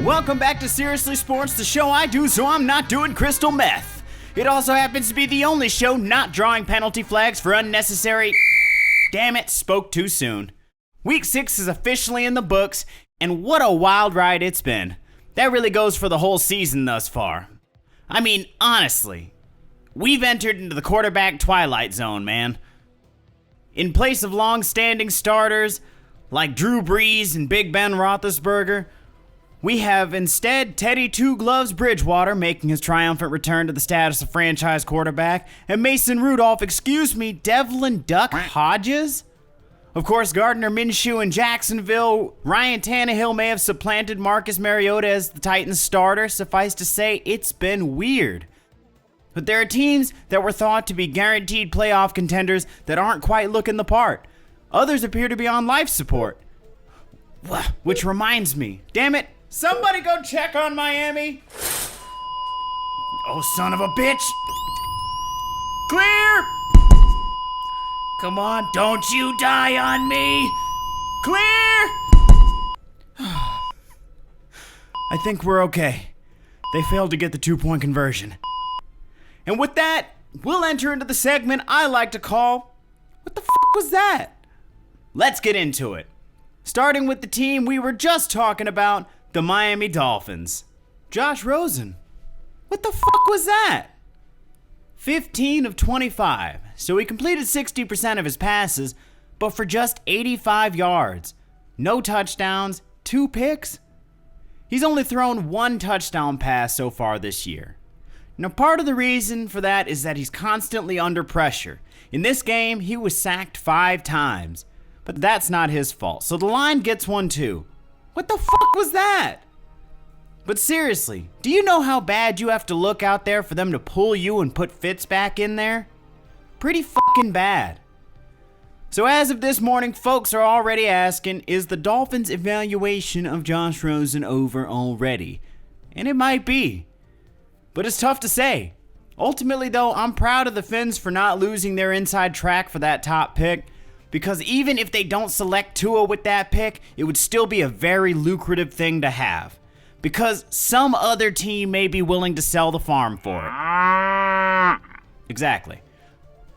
Welcome back to Seriously Sports, the show I do so I'm not doing crystal meth. It also happens to be the only show not drawing penalty flags for unnecessary... Damn it, spoke too soon. Week 6 is officially in the books, and what a wild ride it's been. That really goes for the whole season thus far. I mean, honestly, we've entered into the quarterback twilight zone, man. In place of long-standing starters like Drew Brees and Big Ben Roethlisberger, we have instead Teddy Two Gloves Bridgewater making his triumphant return to the status of franchise quarterback, and Mason Rudolph, Devlin Duck Hodges? Of course, Gardner Minshew in Jacksonville, Ryan Tannehill may have supplanted Marcus Mariota as the Titans starter. Suffice to say, it's been weird. But there are teams that were thought to be guaranteed playoff contenders that aren't quite looking the part. Others appear to be on life support. Which reminds me, damn it, somebody go check on Miami. Oh, son of a bitch. Clear! Come on, don't you die on me. Clear! I think we're okay. They failed to get the 2-point conversion. And with that, we'll enter into the segment I like to call, what the fuck was that? Let's get into it. Starting with the team we were just talking about, the Miami Dolphins. Josh Rosen. What the fuck was that? 15 of 25. So he completed 60% of his passes, but for just 85 yards. No touchdowns, 2 picks. He's only thrown 1 touchdown pass so far this year. Now, part of the reason for that is that he's constantly under pressure. In this game, he was sacked 5 times. But that's not his fault, so the line gets one too. What the fuck was that? But seriously, do you know how bad you have to look out there for them to pull you and put Fitz back in there? Pretty fucking bad. So as of this morning, folks are already asking, is the Dolphins' evaluation of Josh Rosen over already? And it might be. But it's tough to say. Ultimately though, I'm proud of the Fins for not losing their inside track for that top pick. Because even if they don't select Tua with that pick, it would still be a very lucrative thing to have. Because some other team may be willing to sell the farm for it. Exactly.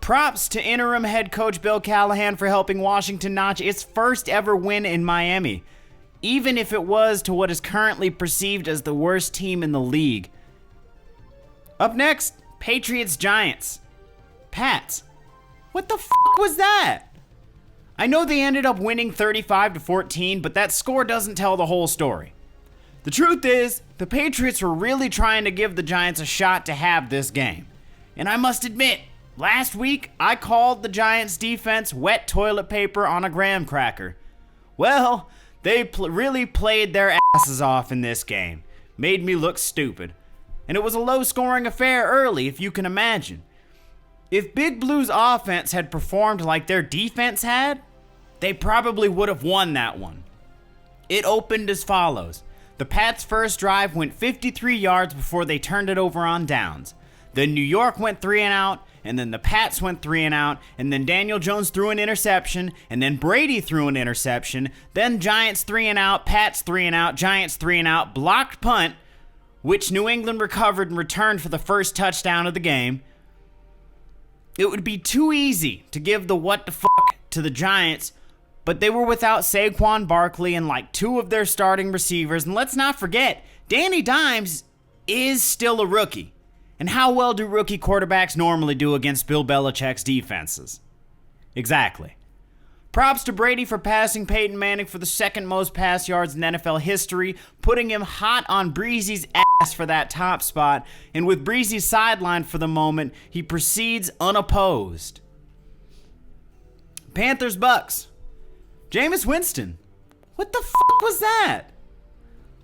Props to interim head coach Bill Callahan for helping Washington notch its first ever win in Miami. Even if it was to what is currently perceived as the worst team in the league. Up next, Patriots-Giants. Pats. What the fuck was that? I know they ended up winning 35-14, but that score doesn't tell the whole story. The truth is, the Patriots were really trying to give the Giants a shot to have this game. And I must admit, last week I called the Giants defense wet toilet paper on a graham cracker. Well, they really played their asses off in this game. Made me look stupid. And it was a low-scoring affair early, if you can imagine. If Big Blue's offense had performed like their defense had, they probably would have won that one. It opened as follows. The Pats' first drive went 53 yards before they turned it over on downs. Then New York went 3 and out, and then the Pats went 3 and out, and then Daniel Jones threw an interception, and then Brady threw an interception, then Giants 3 and out, Pats 3 and out, Giants 3 and out, blocked punt, which New England recovered and returned for the first touchdown of the game. It would be too easy to give the what the fuck to the Giants, but they were without Saquon Barkley and like 2 of their starting receivers. And let's not forget, Danny Dimes is still a rookie. And how well do rookie quarterbacks normally do against Bill Belichick's defenses? Exactly. Props to Brady for passing Peyton Manning for the second most pass yards in NFL history, putting him hot on Breezy's ass for that top spot, and with Breezy sidelined for the moment, he proceeds unopposed. Panthers-Bucks. Jameis Winston. What the fuck was that?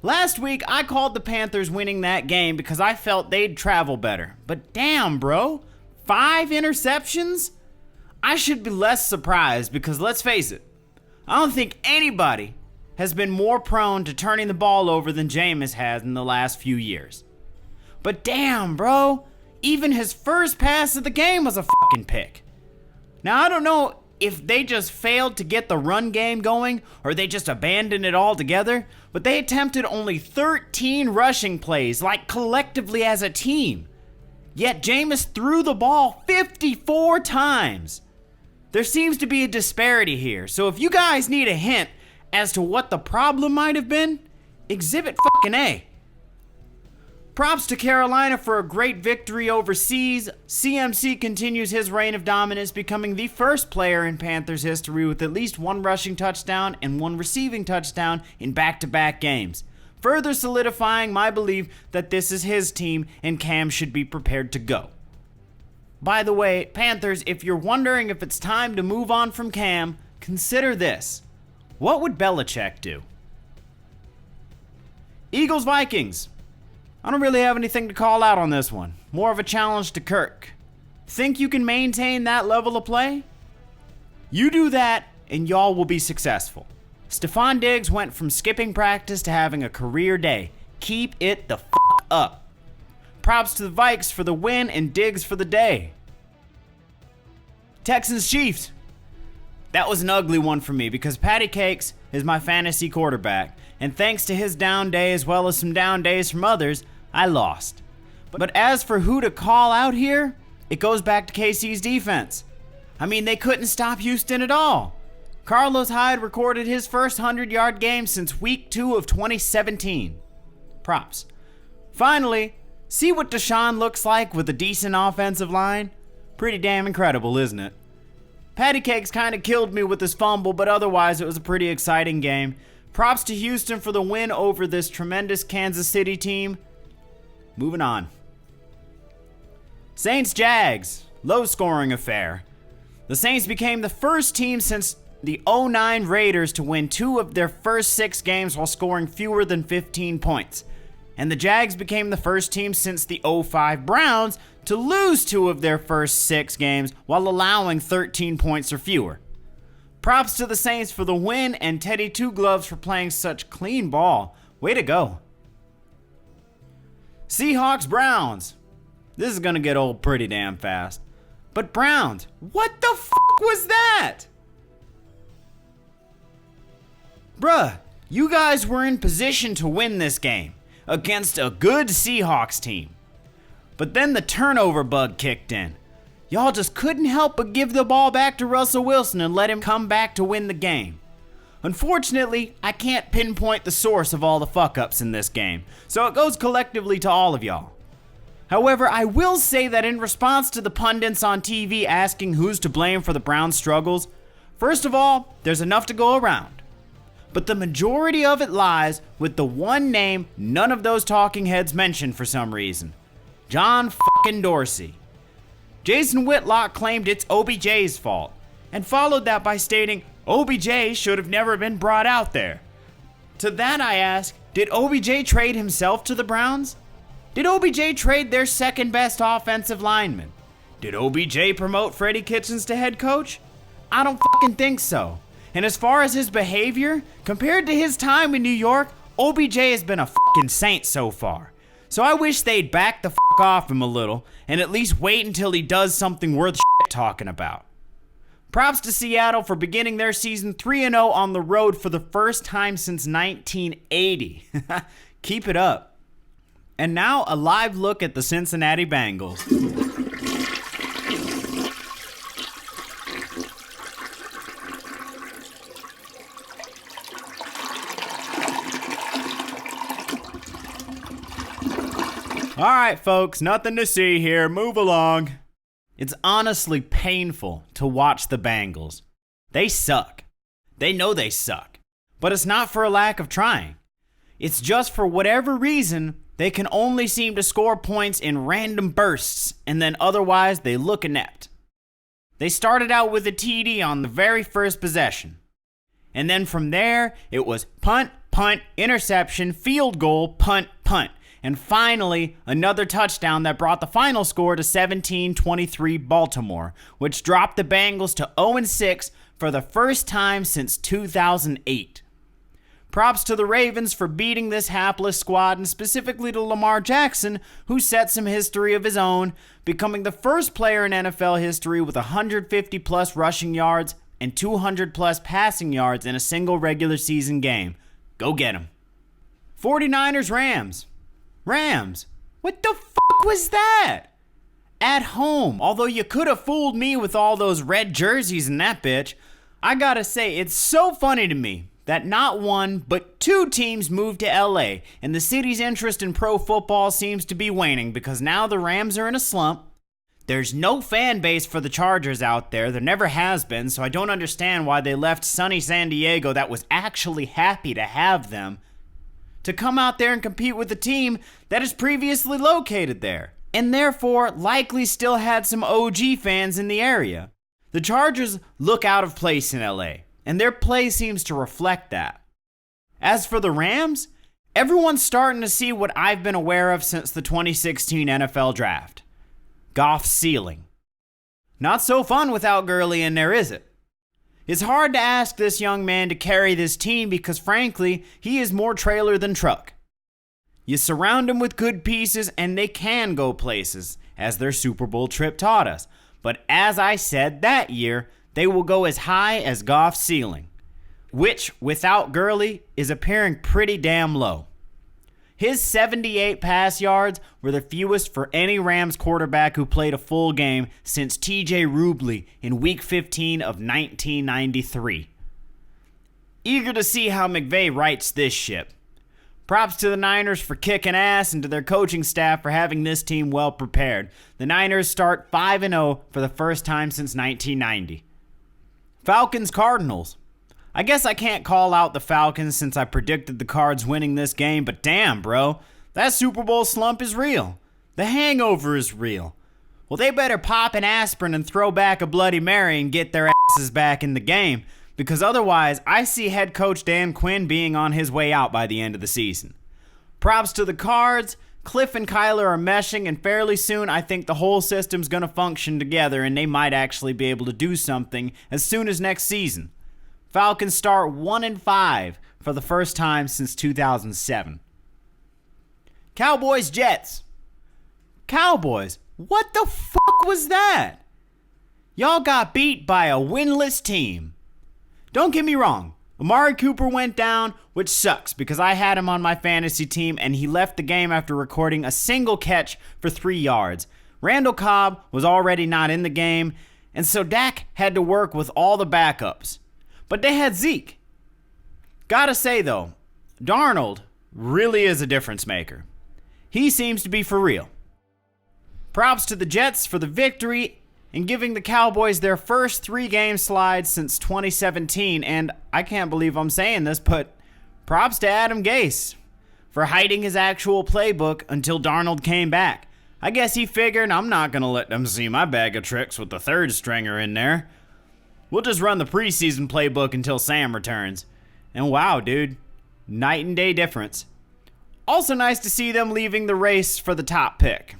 Last week, I called the Panthers winning that game because I felt they'd travel better. But damn, bro. 5 interceptions? I should be less surprised because let's face it, I don't think anybody has been more prone to turning the ball over than Jameis has in the last few years. But damn, bro. Even his first pass of the game was a fucking pick. Now, I don't know if they just failed to get the run game going or they just abandoned it altogether, but they attempted only 13 rushing plays, like collectively as a team. Yet Jameis threw the ball 54 times. There seems to be a disparity here, so if you guys need a hint as to what the problem might have been, exhibit fucking A. Props to Carolina for a great victory overseas. CMC continues his reign of dominance, becoming the first player in Panthers history with at least one rushing touchdown and one receiving touchdown in back-to-back games, further solidifying my belief that this is his team and Cam should be prepared to go. By the way, Panthers, if you're wondering if it's time to move on from Cam, consider this. What would Belichick do? Eagles-Vikings. I don't really have anything to call out on this one. More of a challenge to Kirk. Think you can maintain that level of play? You do that, and y'all will be successful. Stephon Diggs went from skipping practice to having a career day. Keep it the fuck up. Props to the Vikes for the win and Diggs for the day. Texans-Chiefs. That was an ugly one for me because Patty Cakes is my fantasy quarterback, and thanks to his down day as well as some down days from others, I lost. But as for who to call out here, it goes back to KC's defense. I mean, they couldn't stop Houston at all. Carlos Hyde recorded his first 100-yard game since week 2 of 2017. Props. Finally, see what Deshaun looks like with a decent offensive line? Pretty damn incredible, isn't it? Patty Cakes kind of killed me with his fumble, but otherwise it was a pretty exciting game. Props to Houston for the win over this tremendous Kansas City team. Moving on. Saints-Jags. Low-scoring affair. The Saints became the first team since the 2009 Raiders to win 2 of their first 6 games while scoring fewer than 15 points. And the Jags became the first team since the 2005 Browns to lose 2 of their first 6 games while allowing 13 points or fewer. Props to the Saints for the win and Teddy Two Gloves for playing such clean ball. Way to go. Seahawks-Browns. This is gonna get old pretty damn fast. But Browns, what the fuck was that? Bruh, you guys were in position to win this game against a good Seahawks team. But then the turnover bug kicked in. Y'all just couldn't help but give the ball back to Russell Wilson and let him come back to win the game. Unfortunately, I can't pinpoint the source of all the fuck-ups in this game, so it goes collectively to all of y'all. However, I will say that in response to the pundits on TV asking who's to blame for the Browns' struggles, first of all, there's enough to go around. But the majority of it lies with the one name none of those talking heads mentioned for some reason. John fucking Dorsey. Jason Whitlock claimed it's OBJ's fault, and followed that by stating OBJ should have never been brought out there. To that I ask, did OBJ trade himself to the Browns? Did OBJ trade their second best offensive lineman? Did OBJ promote Freddie Kitchens to head coach? I don't fucking think so. And as far as his behavior, compared to his time in New York, OBJ has been a fucking saint so far. So I wish they'd back the fuck off him a little and at least wait until he does something worth shit talking about. Props to Seattle for beginning their season 3-0 on the road for the first time since 1980. Keep it up. And now a live look at the Cincinnati Bengals. Alright folks, nothing to see here, move along. It's honestly painful to watch the Bengals. They suck. They know they suck. But it's not for a lack of trying. It's just for whatever reason, they can only seem to score points in random bursts, and then otherwise they look inept. They started out with a TD on the very first possession. And then from there, it was punt, punt, interception, field goal, punt, punt. And finally, another touchdown that brought the final score to 17-23 Baltimore, which dropped the Bengals to 0-6 for the first time since 2008. Props to the Ravens for beating this hapless squad, and specifically to Lamar Jackson, who set some history of his own, becoming the first player in NFL history with 150 plus rushing yards and 200 plus passing yards in a single regular season game. Go get him. 49ers Rams. Rams. What the fuck was that? At home. Although you could have fooled me with all those red jerseys in that bitch, I gotta say, it's so funny to me that not one, but two teams moved to LA, and the city's interest in pro football seems to be waning because now the Rams are in a slump. There's no fan base for the Chargers out there. There never has been, so I don't understand why they left sunny San Diego that was actually happy to have them to come out there and compete with a team that is previously located there, and therefore likely still had some OG fans in the area. The Chargers look out of place in LA, and their play seems to reflect that. As for the Rams, everyone's starting to see what I've been aware of since the 2016 NFL Draft. Goff's ceiling. Not so fun without Gurley in there, is it? It's hard to ask this young man to carry this team because, frankly, he is more trailer than truck. You surround him with good pieces and they can go places, as their Super Bowl trip taught us. But as I said that year, they will go as high as Goff's ceiling, which, without Gurley, is appearing pretty damn low. His 78 pass yards were the fewest for any Rams quarterback who played a full game since TJ Rubley in Week 15 of 1993. Eager to see how McVay rights this ship. Props to the Niners for kicking ass and to their coaching staff for having this team well prepared. The Niners start 5-0 for the first time since 1990. Falcons Cardinals. I guess I can't call out the Falcons since I predicted the Cards winning this game, but damn, bro, that Super Bowl slump is real. The hangover is real. Well, they better pop an aspirin and throw back a Bloody Mary and get their asses back in the game, because otherwise I see head coach Dan Quinn being on his way out by the end of the season. Props to the Cards. Cliff and Kyler are meshing, and fairly soon I think the whole system's going to function together and they might actually be able to do something as soon as next season. Falcons start 1-5 for the first time since 2007. Cowboys Jets. Cowboys, what the fuck was that? Y'all got beat by a winless team. Don't get me wrong, Amari Cooper went down, which sucks because I had him on my fantasy team and he left the game after recording a single catch for 3 yards. Randall Cobb was already not in the game, and so Dak had to work with all the backups. But they had Zeke. Gotta say though, Darnold really is a difference maker. He seems to be for real. Props to the Jets for the victory and giving the Cowboys their first 3-game slide since 2017. And I can't believe I'm saying this, but props to Adam Gase for hiding his actual playbook until Darnold came back. I guess he figured I'm not going to let them see my bag of tricks with the third stringer in there. We'll just run the preseason playbook until Sam returns. And wow, dude, night and day difference. Also nice to see them leaving the race for the top pick.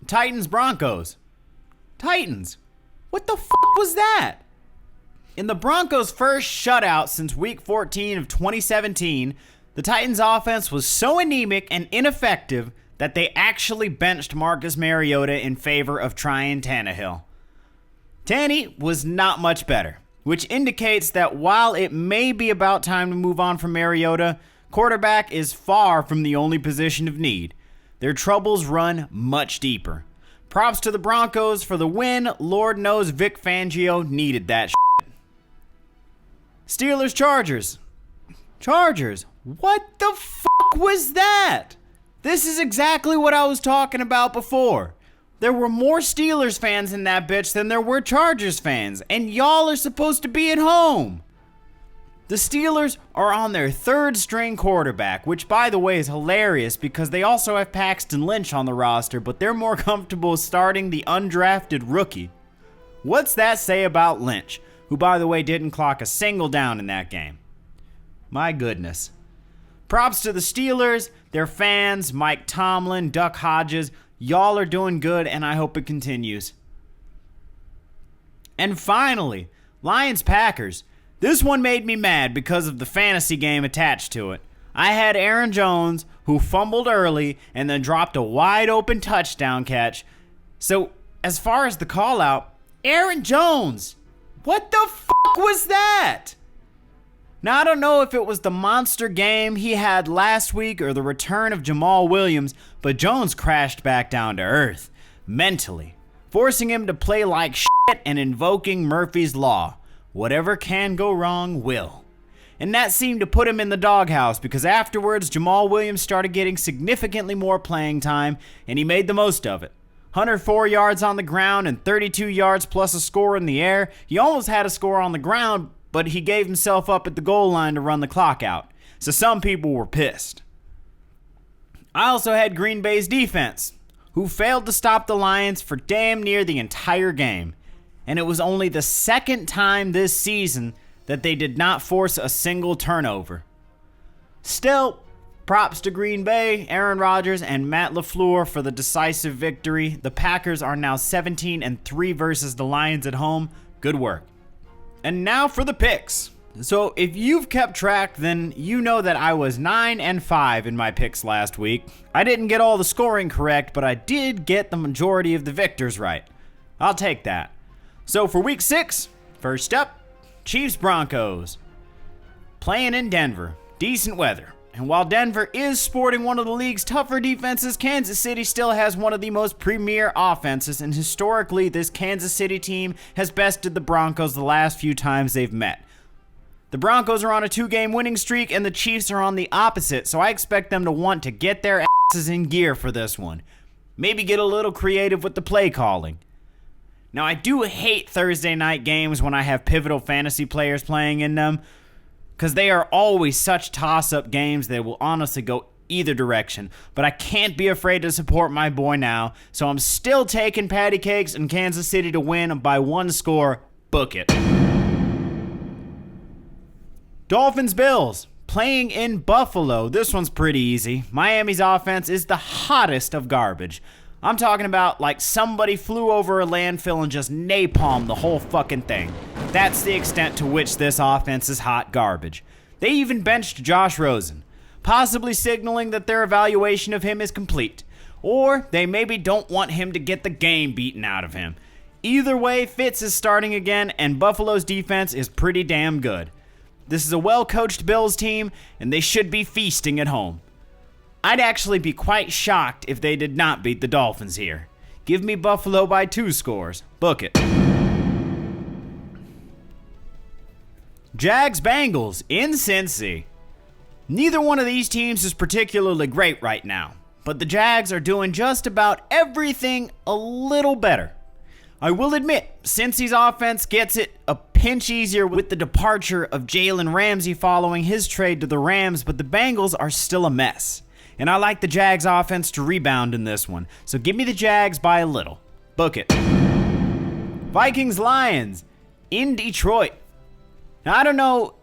Titans Broncos. Titans, what the fuck was that? In the Broncos' first shutout since Week 14 of 2017, the Titans' offense was so anemic and ineffective that they actually benched Marcus Mariota in favor of Ryan Tannehill. Tanny was not much better, which indicates that while it may be about time to move on from Mariota, quarterback is far from the only position of need. Their troubles run much deeper. Props to the Broncos for the win. Lord knows Vic Fangio needed that shit. Steelers Chargers. Chargers, what the fuck was that? This is exactly what I was talking about before. There were more Steelers fans in that bitch than there were Chargers fans, and y'all are supposed to be at home. The Steelers are on their third string quarterback, which by the way is hilarious because they also have Paxton Lynch on the roster, but they're more comfortable starting the undrafted rookie. What's that say about Lynch, who by the way didn't clock a single down in that game? My goodness. Props to the Steelers, their fans, Mike Tomlin, Duck Hodges. Y'all are doing good, and I hope it continues. And finally, Lions-Packers. This one made me mad because of the fantasy game attached to it. I had Aaron Jones, who fumbled early and then dropped a wide open touchdown catch. So, as far as the call out, Aaron Jones, what the fuck was that? Now, I don't know if it was the monster game he had last week or the return of Jamal Williams, but Jones crashed back down to earth, mentally, forcing him to play like shit and invoking Murphy's Law. Whatever can go wrong will. And that seemed to put him in the doghouse because afterwards Jamal Williams started getting significantly more playing time and he made the most of it. 104 yards on the ground and 32 yards plus a score in the air. He almost had a score on the ground, but he gave himself up at the goal line to run the clock out. So some people were pissed. I also had Green Bay's defense, who failed to stop the Lions for damn near the entire game. And it was only the second time this season that they did not force a single turnover. Still, props to Green Bay, Aaron Rodgers, and Matt LaFleur for the decisive victory. The Packers are now 17-3 versus the Lions at home. Good work. And now for the picks. So if you've kept track, then you know that I was 9-5 in my picks last week. I didn't get all the scoring correct, but I did get the majority of the victors right. I'll take that. So for week 6, first up, Chiefs Broncos. Playing in Denver, decent weather. And while Denver is sporting one of the league's tougher defenses, Kansas City still has one of the most premier offenses, and historically, this Kansas City team has bested the Broncos the last few times they've met. The Broncos are on a 2-game winning streak, and the Chiefs are on the opposite, so I expect them to want to get their asses in gear for this one. Maybe get a little creative with the play calling. Now, I do hate Thursday night games when I have pivotal fantasy players playing in them, because they are always such toss-up games that will honestly go either direction. But I can't be afraid to support my boy now, so I'm still taking patty cakes and Kansas City to win by 1 score. Book it. Dolphins-Bills, playing in Buffalo. This one's pretty easy. Miami's offense is the hottest of garbage. I'm talking about like somebody flew over a landfill and just napalmed the whole fucking thing. That's the extent to which this offense is hot garbage. They even benched Josh Rosen, possibly signaling that their evaluation of him is complete. Or they maybe don't want him to get the game beaten out of him. Either way, Fitz is starting again, and Buffalo's defense is pretty damn good. This is a well-coached Bills team, and they should be feasting at home. I'd actually be quite shocked if they did not beat the Dolphins here. Give me Buffalo by 2 scores. Book it. Jags-Bengals in Cincy. Neither one of these teams is particularly great right now, but the Jags are doing just about everything a little better. I will admit, Cincy's offense gets it a pinch easier with the departure of Jalen Ramsey following his trade to the Rams, but the Bengals are still a mess. And I like the Jags offense to rebound in this one, so give me the Jags by a little. Book it. Vikings-Lions in Detroit. Now, I don't know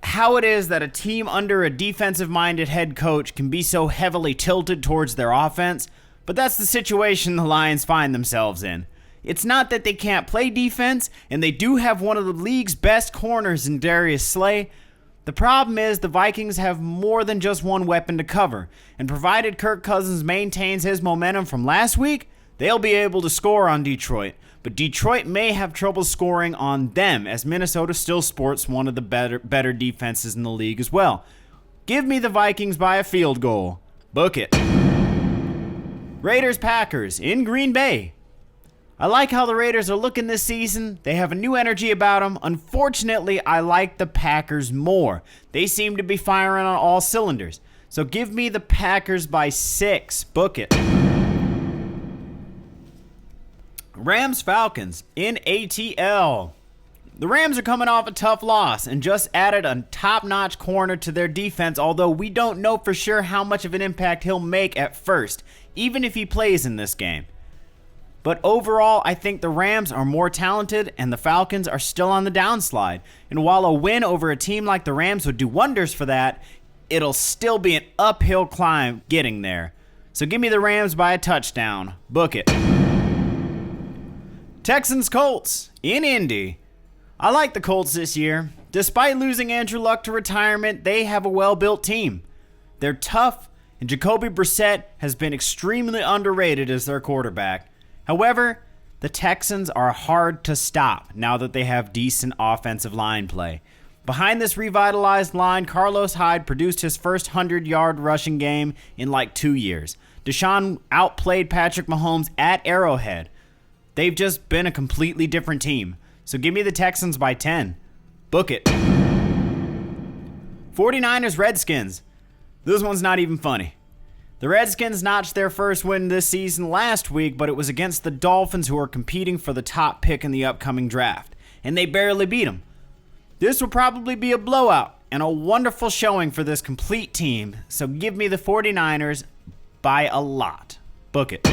how it is that a team under a defensive-minded head coach can be so heavily tilted towards their offense, but that's the situation the Lions find themselves in. It's not that they can't play defense, and they do have one of the league's best corners in Darius Slay. The problem is the Vikings have more than just one weapon to cover, and provided Kirk Cousins maintains his momentum from last week, they'll be able to score on Detroit. But Detroit may have trouble scoring on them, as Minnesota still sports one of the better defenses in the league as well. Give me the Vikings by a field goal. Book it. Raiders-Packers in Green Bay. I like how the Raiders are looking this season. They have a new energy about them. Unfortunately, I like the Packers more. They seem to be firing on all cylinders. So give me the Packers by 6. Book it. Rams-Falcons in ATL. The Rams are coming off a tough loss and just added a top-notch corner to their defense, although we don't know for sure how much of an impact he'll make at first, even if he plays in this game. But overall, I think the Rams are more talented and the Falcons are still on the downslide. And while a win over a team like the Rams would do wonders for that, it'll still be an uphill climb getting there. So give me the Rams by a touchdown. Book it. Texans-Colts in Indy. I like the Colts this year. Despite losing Andrew Luck to retirement, they have a well-built team. They're tough, and Jacoby Brissett has been extremely underrated as their quarterback. However, the Texans are hard to stop now that they have decent offensive line play. Behind this revitalized line, Carlos Hyde produced his first 100-yard rushing game in like 2 years. Deshaun outplayed Patrick Mahomes at Arrowhead. They've just been a completely different team. So give me the Texans by 10. Book it. 49ers Redskins. This one's not even funny. The Redskins notched their first win this season last week, but it was against the Dolphins, who are competing for the top pick in the upcoming draft, and they barely beat them. This will probably be a blowout and a wonderful showing for this complete team, so give me the 49ers by a lot. Book it.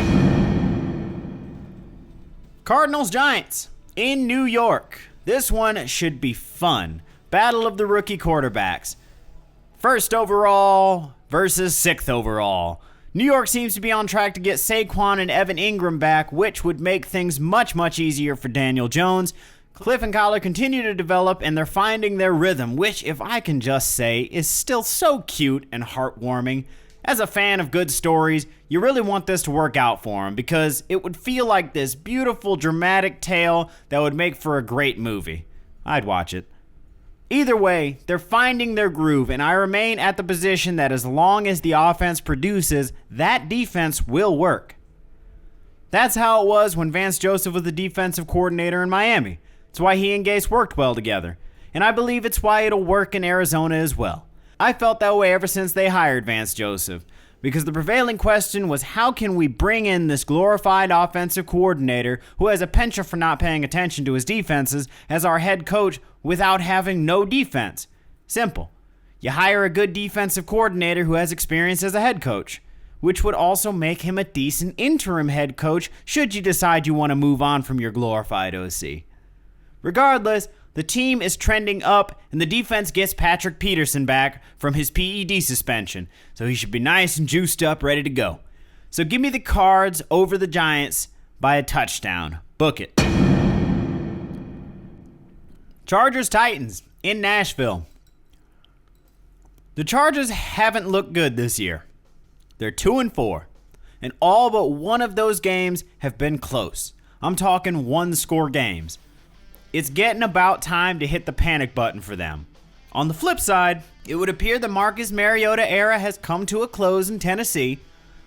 Cardinals Giants in New York. This one should be fun. Battle of the rookie quarterbacks. First overall versus sixth overall. New York seems to be on track to get Saquon and Evan Ingram back, which would make things much, much easier for Daniel Jones. Cliff and Kyler continue to develop, and they're finding their rhythm, which, if I can just say, is still so cute and heartwarming. As a fan of good stories, you really want this to work out for them, because it would feel like this beautiful, dramatic tale that would make for a great movie. I'd watch it. Either way, they're finding their groove, and I remain at the position that as long as the offense produces, that defense will work. That's how it was when Vance Joseph was the defensive coordinator in Miami. It's why he and Gase worked well together, and I believe it's why it'll work in Arizona as well. I felt that way ever since they hired Vance Joseph, because the prevailing question was, how can we bring in this glorified offensive coordinator who has a penchant for not paying attention to his defenses as our head coach without having no defense? Simple. You hire a good defensive coordinator who has experience as a head coach, which would also make him a decent interim head coach should you decide you want to move on from your glorified OC. Regardless, the team is trending up, and the defense gets Patrick Peterson back from his PED suspension, so he should be nice and juiced up, ready to go. So give me the Cards over the Giants by a touchdown. Book it. Chargers Titans in Nashville. The Chargers haven't looked good this year. They're 2-4, and all but one of those games have been close. I'm talking one-score games. It's getting about time to hit the panic button for them. On the flip side, it would appear the Marcus Mariota era has come to a close in Tennessee,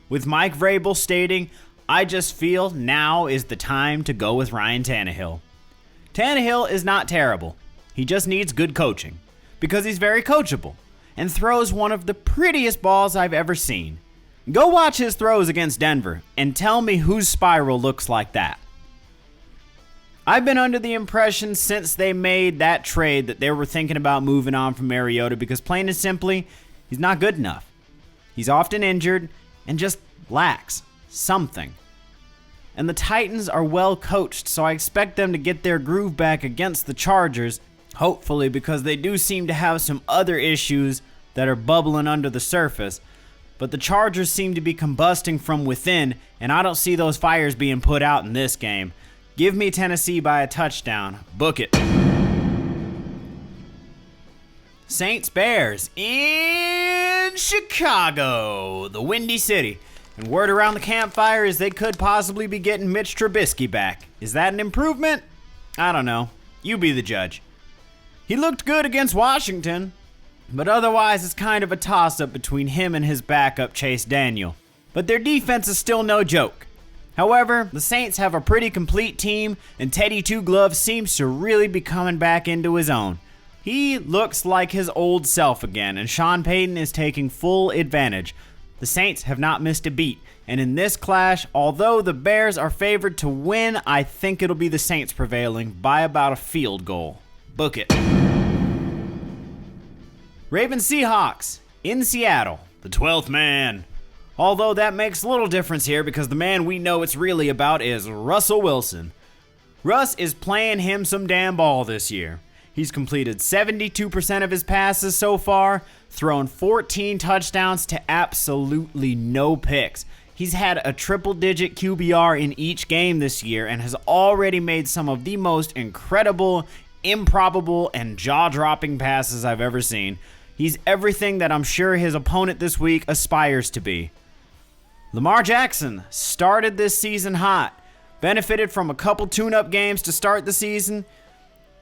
with Mike Vrabel stating, "I just feel now is the time to go with Ryan Tannehill." Tannehill is not terrible. He just needs good coaching, because he's very coachable, and throws one of the prettiest balls I've ever seen. Go watch his throws against Denver, and tell me whose spiral looks like that. I've been under the impression since they made that trade that they were thinking about moving on from Mariota because plain and simply, he's not good enough. He's often injured and just lacks something. And the Titans are well coached, so I expect them to get their groove back against the Chargers, hopefully, because they do seem to have some other issues that are bubbling under the surface. But the Chargers seem to be combusting from within, and I don't see those fires being put out in this game. Give me Tennessee by a touchdown. Book it. Saints Bears in Chicago, the Windy City. And word around the campfire is they could possibly be getting Mitch Trubisky back. Is that an improvement? I don't know. You be the judge. He looked good against Washington, but otherwise it's kind of a toss-up between him and his backup Chase Daniel. But their defense is still no joke. However, the Saints have a pretty complete team, and Teddy Two Gloves seems to really be coming back into his own. He looks like his old self again, and Sean Payton is taking full advantage. The Saints have not missed a beat, and in this clash, although the Bears are favored to win, I think it'll be the Saints prevailing by about a field goal. Book it. Ravens Seahawks in Seattle, the 12th man. Although that makes little difference here because the man we know it's really about is Russell Wilson. Russ is playing him some damn ball this year. He's completed 72% of his passes so far, thrown 14 touchdowns to absolutely no picks. He's had a triple-digit QBR in each game this year and has already made some of the most incredible improbable and jaw-dropping passes I've ever seen. He's everything that I'm sure his opponent this week aspires to be. Lamar Jackson started this season hot, benefited from a couple tune-up games to start the season,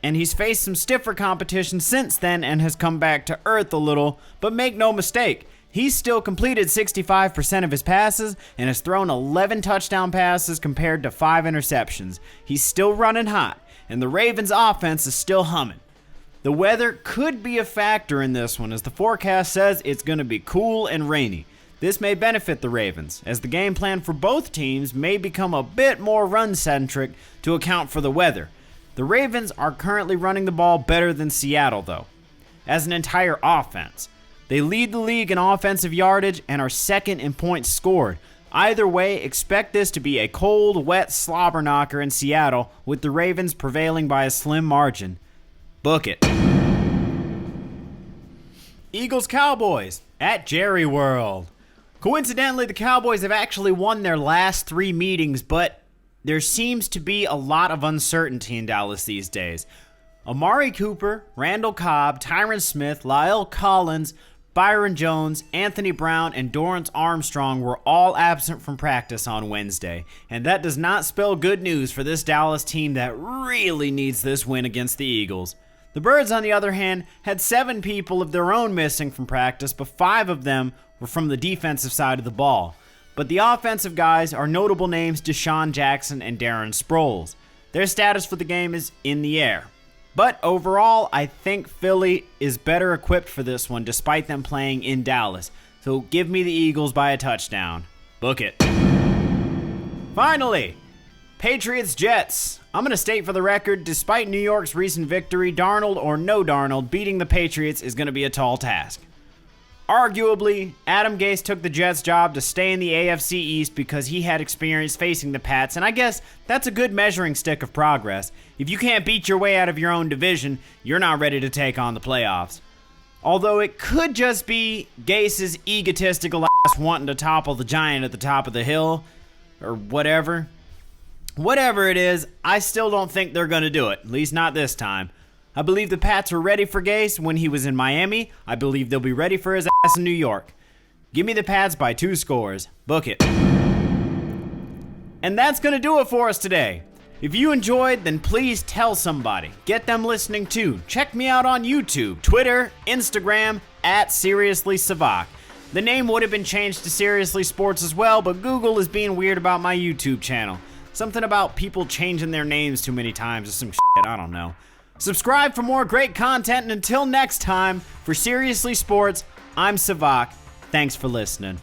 and he's faced some stiffer competition since then and has come back to earth a little, but make no mistake, he's still completed 65% of his passes and has thrown 11 touchdown passes compared to 5 interceptions. He's still running hot, and the Ravens' offense is still humming. The weather could be a factor in this one, as the forecast says it's going to be cool and rainy. This may benefit the Ravens, as the game plan for both teams may become a bit more run-centric to account for the weather. The Ravens are currently running the ball better than Seattle, though, as an entire offense. They lead the league in offensive yardage and are second in points scored. Either way, expect this to be a cold, wet slobber knocker in Seattle, with the Ravens prevailing by a slim margin. Book it. Eagles-Cowboys at Jerry World. Coincidentally, the Cowboys have actually won their last 3 meetings, but there seems to be a lot of uncertainty in Dallas these days. Amari Cooper, Randall Cobb, Tyron Smith, La'el Collins, Byron Jones, Anthony Brown, and Dorrance Armstrong were all absent from practice on Wednesday, and that does not spell good news for this Dallas team that really needs this win against the Eagles. The Birds, on the other hand, had 7 people of their own missing from practice, but 5 of them were from the defensive side of the ball. But the offensive guys are notable names Deshaun Jackson and Darren Sproles. Their status for the game is in the air. But overall, I think Philly is better equipped for this one despite them playing in Dallas. So give me the Eagles by a touchdown. Book it. Finally, Patriots-Jets. I'm going to state for the record, despite New York's recent victory, Darnold or no Darnold, beating the Patriots is going to be a tall task. Arguably, Adam Gase took the Jets' job to stay in the AFC East because he had experience facing the Pats, and I guess that's a good measuring stick of progress. If you can't beat your way out of your own division, you're not ready to take on the playoffs. Although it could just be Gase's egotistical ass wanting to topple the giant at the top of the hill, or whatever. Whatever it is, I still don't think they're going to do it, at least not this time. I believe the Pats were ready for Gase when he was in Miami. I believe they'll be ready for his ass in New York. Give me the Pats by 2 scores. Book it. And that's going to do it for us today. If you enjoyed, then please tell somebody. Get them listening too. Check me out on YouTube, Twitter, Instagram, @SeriouslySavak. The name would have been changed to Seriously Sports as well, but Google is being weird about my YouTube channel. Something about people changing their names too many times or some shit, I don't know. Subscribe for more great content, and until next time, for Seriously Sports, I'm Savak. Thanks for listening.